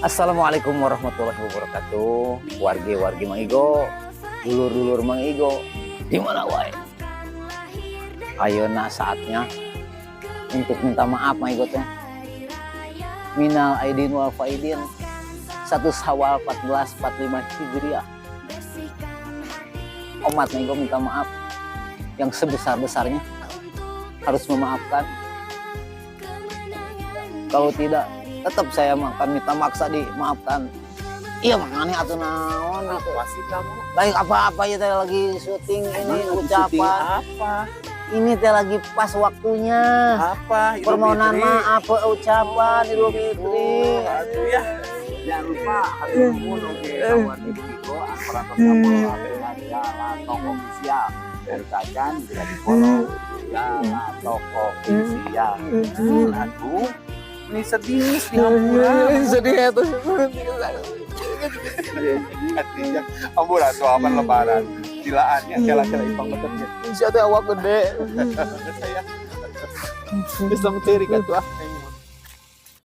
Assalamualaikum warahmatullahi wabarakatuh. Wargi-wargi Mang Igo, dulur-dulur Mang Igo, di mana wae? Ayeuna saatnya untuk minta maaf Mang Igo teh. Minal aidin wal faidin. 1 Syawal 1445 Hijriah. Umat Mang Igo minta maaf yang sebesar-besarnya, harus memaafkan. Kalau tidak, tetap saya akan minta maksa dimaafkan. Iya makanya atuh naon gitu. Pasti kamu. Baik apa-apa ya teh lagi syuting ini ucapan. Apa? Ini teh lagi pas waktunya. Apa? Idul Permohonan Fitri. maaf ucapan Idul Fitri. Aduh ya. Jangan lupa hatur nuhun oge kawan Igo aparatur Kapolri Jalan Toko Official. Dari kacan bisa di-follow Jalan Toko Official. Aduh. Ini sedih di hampura. Sedih ya tuh. Artinya hampura suapan lebaran. Gilaannya kela-kela ipang betulnya. Insya Allah awak gede. Saya bisa menteri kan tuh